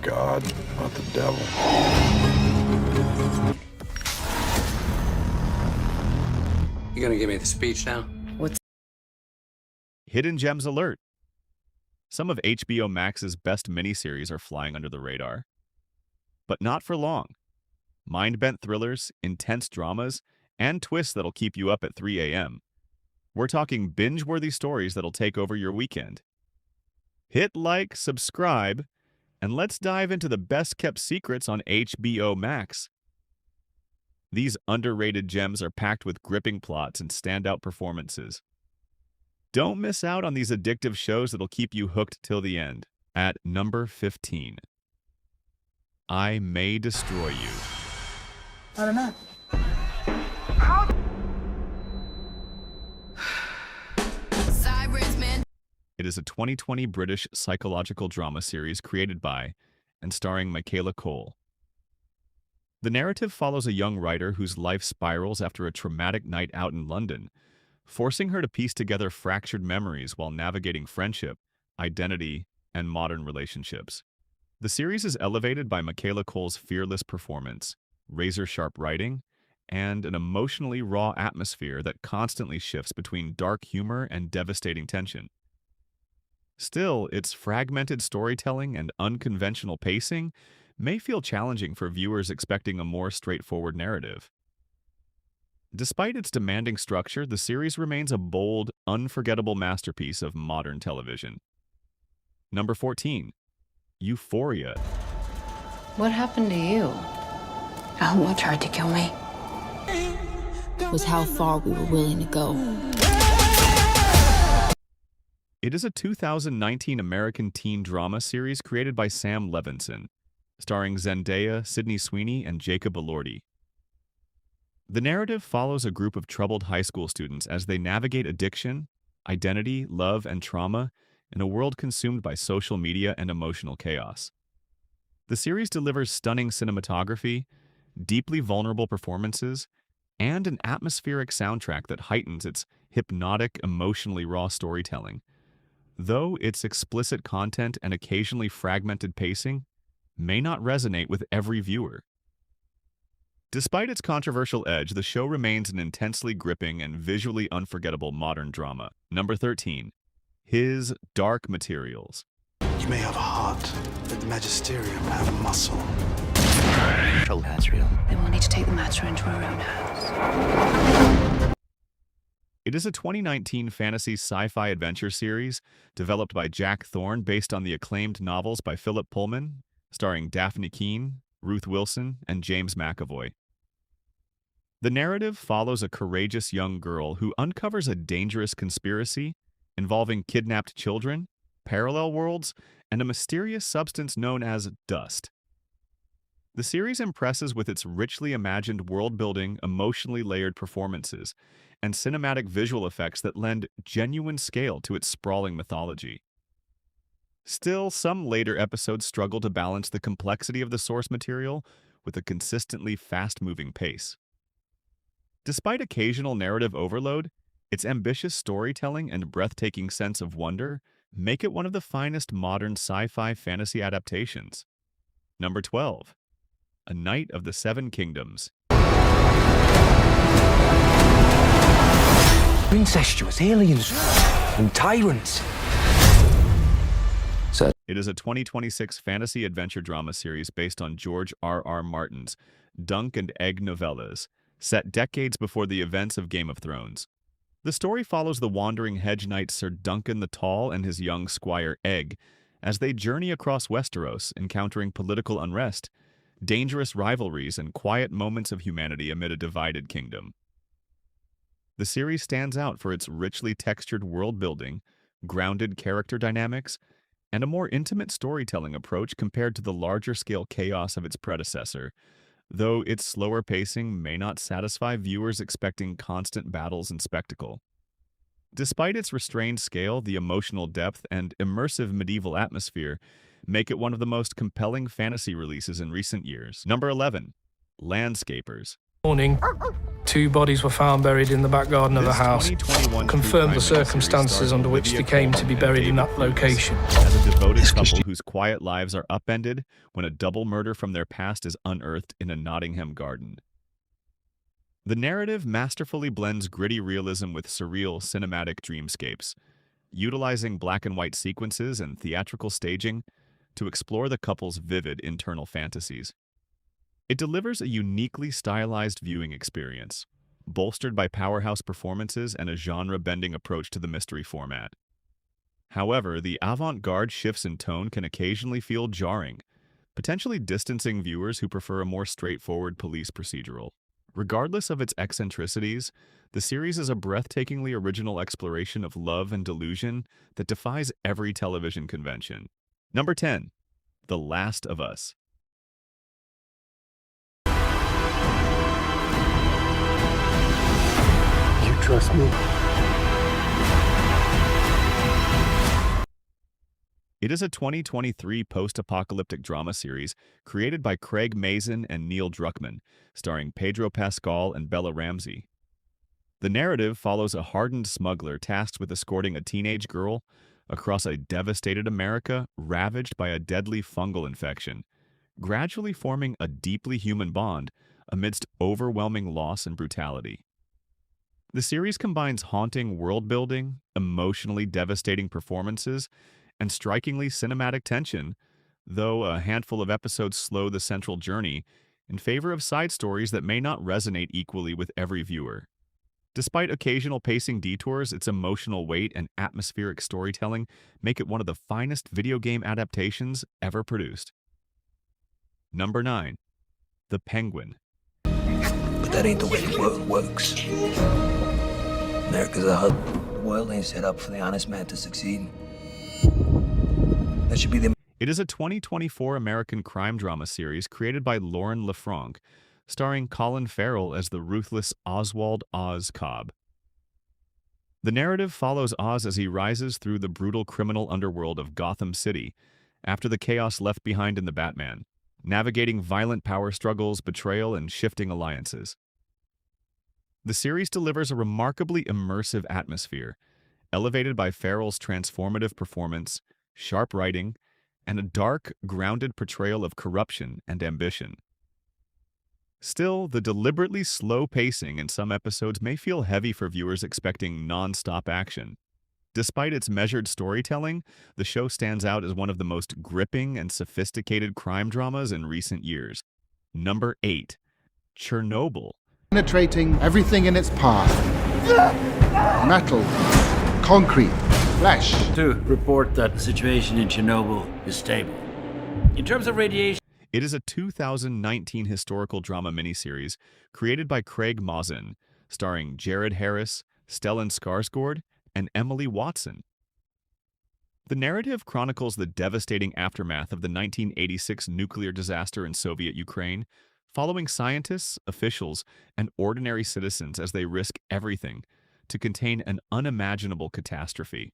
God, not the devil. You gonna give me the speech now? Hidden Gems Alert. Some of HBO Max's best miniseries are flying under the radar. But not for long. Mind-bent thrillers, intense dramas, and twists that'll keep you up at 3 a.m. We're talking binge-worthy stories that'll take over your weekend. Hit like, subscribe, and let's dive into the best-kept secrets on HBO Max. These underrated gems are packed with gripping plots and standout performances. Don't miss out on these addictive shows that'll keep you hooked till the end. At number 15. I May Destroy You. I don't know. It is a 2020 British psychological drama series created by and starring Michaela Cole. The narrative follows a young writer whose life spirals after a traumatic night out in London, forcing her to piece together fractured memories while navigating friendship, identity, and modern relationships. The series is elevated by Michaela Cole's fearless performance, razor-sharp writing, and an emotionally raw atmosphere that constantly shifts between dark humor and devastating tension. Still, its fragmented storytelling and unconventional pacing may feel challenging for viewers expecting a more straightforward narrative. Despite its demanding structure, the series remains a bold, unforgettable masterpiece of modern television. Number 14. Euphoria. What happened to you? What tried to kill me was how far we were willing to go. It is a 2019 American teen drama series created by Sam Levinson, starring Zendaya, Sydney Sweeney, and Jacob Elordi. The narrative follows a group of troubled high school students as they navigate addiction, identity, love, and trauma in a world consumed by social media and emotional chaos. The series delivers stunning cinematography, deeply vulnerable performances, and an atmospheric soundtrack that heightens its hypnotic, emotionally raw storytelling. Though its explicit content and occasionally fragmented pacing may not resonate with every viewer. Despite its controversial edge, the show remains an intensely gripping and visually unforgettable modern drama. Number 13. His Dark Materials. You may have a heart, but the magisterium have muscle. That's real. They wanted to take the matter into our own hands. It is a 2019 fantasy sci-fi adventure series developed by Jack Thorne based on the acclaimed novels by Philip Pullman, starring Daphne Keane, Ruth Wilson, and James McAvoy. The narrative follows a courageous young girl who uncovers a dangerous conspiracy involving kidnapped children, parallel worlds, and a mysterious substance known as dust. The series impresses with its richly imagined world-building, emotionally layered performances, and cinematic visual effects that lend genuine scale to its sprawling mythology. Still, some later episodes struggle to balance the complexity of the source material with a consistently fast-moving pace. Despite occasional narrative overload, its ambitious storytelling and breathtaking sense of wonder make it one of the finest modern sci-fi fantasy adaptations. Number 12. A Knight of the Seven Kingdoms. Incestuous aliens and tyrants. It is a 2026 fantasy adventure drama series based on George R.R. Martin's Dunk and Egg novellas, set decades before the events of Game of Thrones. The story follows the wandering hedge knight Sir Duncan the Tall and his young squire Egg as they journey across Westeros, encountering political unrest, dangerous rivalries, and quiet moments of humanity amid a divided kingdom. The series stands out for its richly textured world-building, grounded character dynamics, and a more intimate storytelling approach compared to the larger-scale chaos of its predecessor, though its slower pacing may not satisfy viewers expecting constant battles and spectacle. Despite its restrained scale, the emotional depth and immersive medieval atmosphere make it one of the most compelling fantasy releases in recent years. Number 11. Landscapers. Morning, two bodies were found buried in the back garden of a house. 2021 Confirmed the true crime miniseries circumstances stars under which Olivia they came to be Colman and buried in David that Cruz location. as a devoted couple whose quiet lives are upended when a double murder from their past is unearthed in a Nottingham garden. The narrative masterfully blends gritty realism with surreal cinematic dreamscapes, utilizing black and white sequences and theatrical staging to explore the couple's vivid internal fantasies. It delivers a uniquely stylized viewing experience, bolstered by powerhouse performances and a genre-bending approach to the mystery format. However, the avant-garde shifts in tone can occasionally feel jarring, potentially distancing viewers who prefer a more straightforward police procedural. Regardless of its eccentricities, the series is a breathtakingly original exploration of love and delusion that defies every television convention. Number 10. The Last of Us. You trust me? It is a 2023 post-apocalyptic drama series created by Craig Mazin and Neil Druckmann, starring Pedro Pascal and Bella Ramsey. The narrative follows a hardened smuggler tasked with escorting a teenage girl across a devastated America ravaged by a deadly fungal infection, gradually forming a deeply human bond amidst overwhelming loss and brutality. The series combines haunting world-building, emotionally devastating performances, and strikingly cinematic tension, though a handful of episodes slow the central journey in favor of side stories that may not resonate equally with every viewer. Despite occasional pacing detours, its emotional weight and atmospheric storytelling make it one of the finest video game adaptations ever produced. Number 9. The Penguin. But that ain't the way the world works. America's a hub. The world ain't set up for the honest man to succeed. That should be the... It is a 2024 American crime drama series created by Lauren LaFranc, starring Colin Farrell as the ruthless Oswald Oz Cobb. The narrative follows Oz as he rises through the brutal criminal underworld of Gotham City after the chaos left behind in the Batman, navigating violent power struggles, betrayal, and shifting alliances. The series delivers a remarkably immersive atmosphere, elevated by Farrell's transformative performance, sharp writing, and a dark, grounded portrayal of corruption and ambition. Still, the deliberately slow pacing in some episodes may feel heavy for viewers expecting non-stop action. Despite its measured storytelling, the show stands out as one of the most gripping and sophisticated crime dramas in recent years. Number 8. Chernobyl. Penetrating everything in its path. Metal, concrete, flesh. To report that the situation in Chernobyl is stable. In terms of radiation... It is a 2019 historical drama miniseries created by Craig Mazin, starring Jared Harris, Stellan Skarsgård, and Emily Watson. The narrative chronicles the devastating aftermath of the 1986 nuclear disaster in Soviet Ukraine, following scientists, officials, and ordinary citizens as they risk everything to contain an unimaginable catastrophe.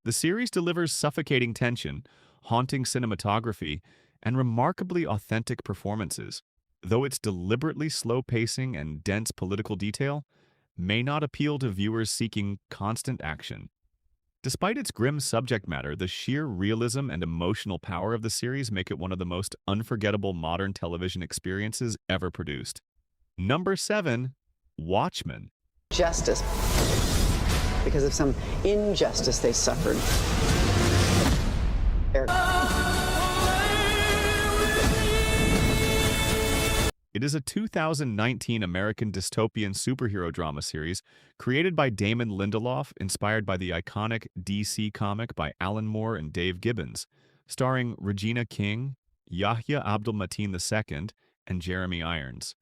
The series delivers suffocating tension, haunting cinematography, and remarkably authentic performances, though its deliberately slow pacing and dense political detail may not appeal to viewers seeking constant action. Despite its grim subject matter, the sheer realism and emotional power of the series make it one of the most unforgettable modern television experiences ever produced. Number 7. Watchmen. Justice, because of some injustice they suffered. It is a 2019 American dystopian superhero drama series created by Damon Lindelof, inspired by the iconic DC comic by Alan Moore and Dave Gibbons, starring Regina King, Yahya Abdul-Mateen II, and Jeremy Irons.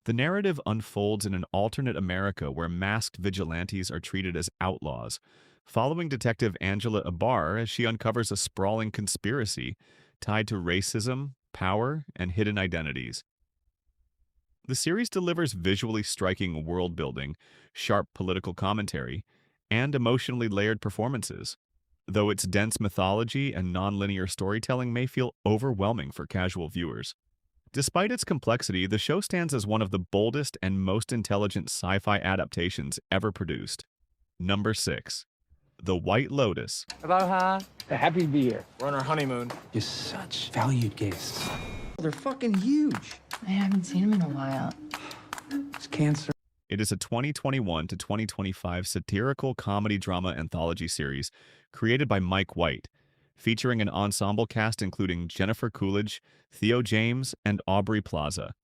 The narrative unfolds in an alternate America where masked vigilantes are treated as outlaws, following Detective Angela Abar as she uncovers a sprawling conspiracy tied to racism, power, and hidden identities. The series delivers visually striking world-building, sharp political commentary, and emotionally layered performances, though its dense mythology and non-linear storytelling may feel overwhelming for casual viewers. Despite its complexity, the show stands as one of the boldest and most intelligent sci-fi adaptations ever produced. Number 6. The White Lotus. Aloha. Happy to be here. We're on our honeymoon. You're such valued guests. They're fucking huge. I haven't seen him in a while. It's cancer. It is a 2021 to 2025 satirical comedy drama anthology series created by Mike White, featuring an ensemble cast including Jennifer Coolidge, Theo James, and Aubrey Plaza.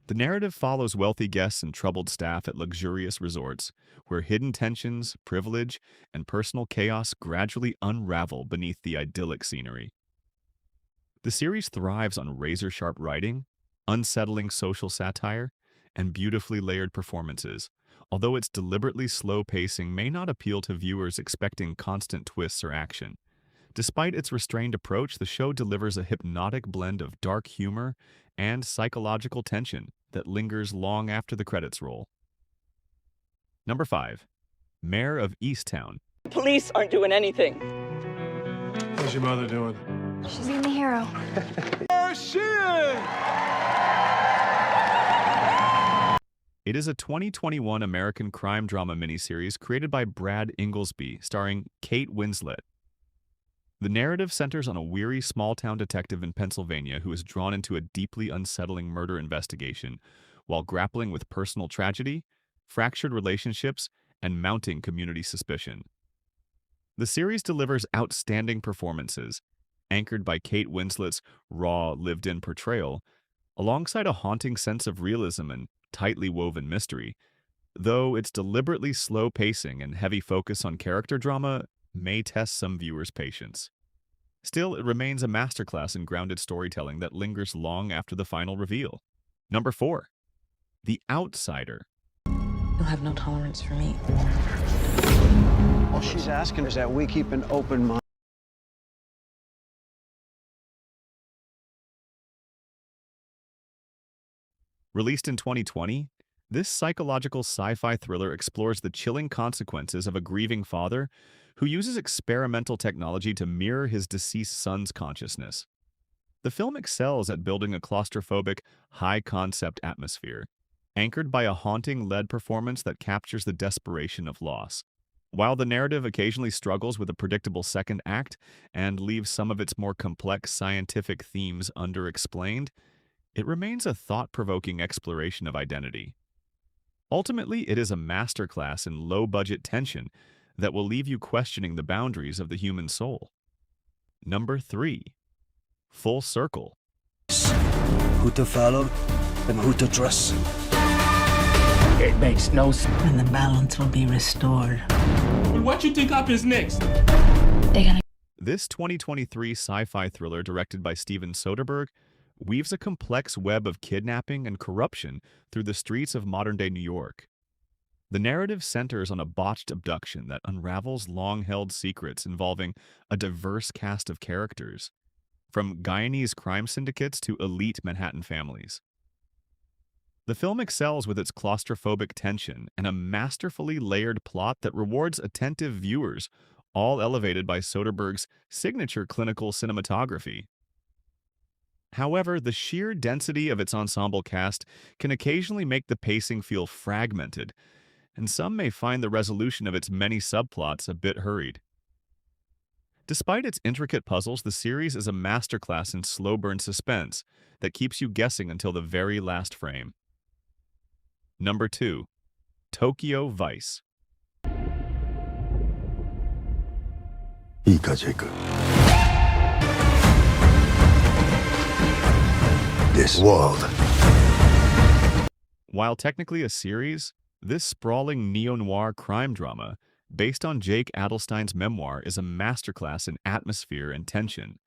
The narrative follows wealthy guests and troubled staff at luxurious resorts, where hidden tensions, privilege, and personal chaos gradually unravel beneath the idyllic scenery. The series thrives on razor-sharp writing, unsettling social satire, and beautifully layered performances, although its deliberately slow pacing may not appeal to viewers expecting constant twists or action. Despite its restrained approach, the show delivers a hypnotic blend of dark humor and psychological tension that lingers long after the credits roll. Number 5. Mare of Easttown. Police aren't doing anything. How's your mother doing? She's being the hero. It is a 2021 American crime drama miniseries created by Brad Inglesby, starring Kate Winslet. The narrative centers on a weary small-town detective in Pennsylvania who is drawn into a deeply unsettling murder investigation while grappling with personal tragedy, fractured relationships, and mounting community suspicion. The series delivers outstanding performances, anchored by Kate Winslet's raw, lived-in portrayal, alongside a haunting sense of realism and tightly woven mystery, though its deliberately slow pacing and heavy focus on character drama may test some viewers' patience. Still, it remains a masterclass in grounded storytelling that lingers long after the final reveal. Number 4. The Outsider. You'll have no tolerance for me. All she's asking is that we keep an open mind. Released in 2020, this psychological sci-fi thriller explores the chilling consequences of a grieving father who uses experimental technology to mirror his deceased son's consciousness. The film excels at building a claustrophobic, high-concept atmosphere, anchored by a haunting lead performance that captures the desperation of loss. While the narrative occasionally struggles with a predictable second act and leaves some of its more complex scientific themes underexplained, it remains a thought-provoking exploration of identity. Ultimately, it is a masterclass in low-budget tension that will leave you questioning the boundaries of the human soul. Number 3. Full Circle. Who to follow and who to trust. It makes no sense. And the balance will be restored. What you think up is next? They're gonna. This 2023 sci-fi thriller directed by Steven Soderbergh weaves a complex web of kidnapping and corruption through the streets of modern-day New York. The narrative centers on a botched abduction that unravels long-held secrets involving a diverse cast of characters, from Guyanese crime syndicates to elite Manhattan families. The film excels with its claustrophobic tension and a masterfully layered plot that rewards attentive viewers, all elevated by Soderbergh's signature clinical cinematography. However, the sheer density of its ensemble cast can occasionally make the pacing feel fragmented, and some may find the resolution of its many subplots a bit hurried. Despite its intricate puzzles, the series is a masterclass in slow-burn suspense that keeps you guessing until the very last frame. Number 2. Tokyo Vice. This world. While technically a series, this sprawling neo-noir crime drama, based on Jake Adelstein's memoir, is a masterclass in atmosphere and tension.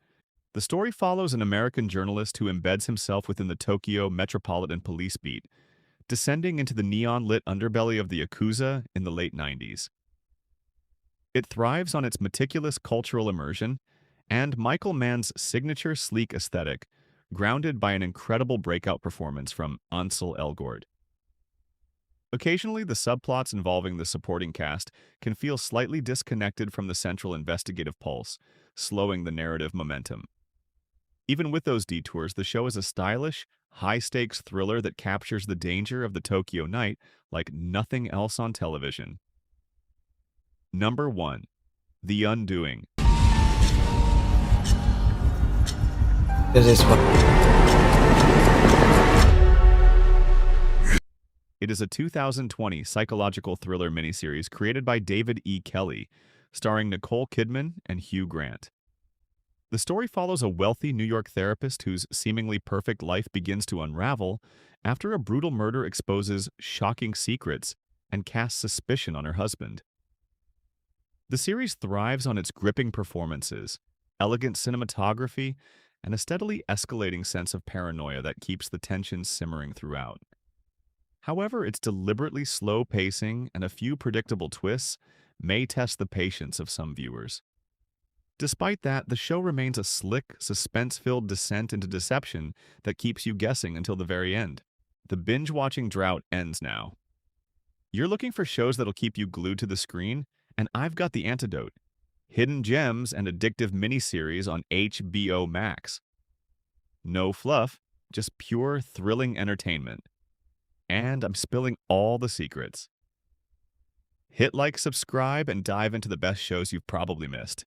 The story follows an American journalist who embeds himself within the Tokyo Metropolitan Police beat, descending into the neon-lit underbelly of the Yakuza in the late 90s. It thrives on its meticulous cultural immersion and Michael Mann's signature sleek aesthetic, grounded by an incredible breakout performance from Ansel Elgort. Occasionally, the subplots involving the supporting cast can feel slightly disconnected from the central investigative pulse, slowing the narrative momentum. Even with those detours, the show is a stylish, high-stakes thriller that captures the danger of the Tokyo night like nothing else on television. Number 1. The Undoing. This is what. It is a 2020 psychological thriller miniseries created by David E. Kelly, starring Nicole Kidman and Hugh Grant. The story follows a wealthy New York therapist whose seemingly perfect life begins to unravel after a brutal murder exposes shocking secrets and casts suspicion on her husband. The series thrives on its gripping performances, elegant cinematography, and a steadily escalating sense of paranoia that keeps the tension simmering throughout. However, its deliberately slow pacing and a few predictable twists may test the patience of some viewers. Despite that, the show remains a slick, suspense-filled descent into deception that keeps you guessing until the very end. The binge-watching drought ends now. You're looking for shows that'll keep you glued to the screen, and I've got the antidote. Hidden gems and addictive miniseries on HBO Max. No fluff, just pure, thrilling entertainment. And I'm spilling all the secrets. Hit like, subscribe, and dive into the best shows you've probably missed.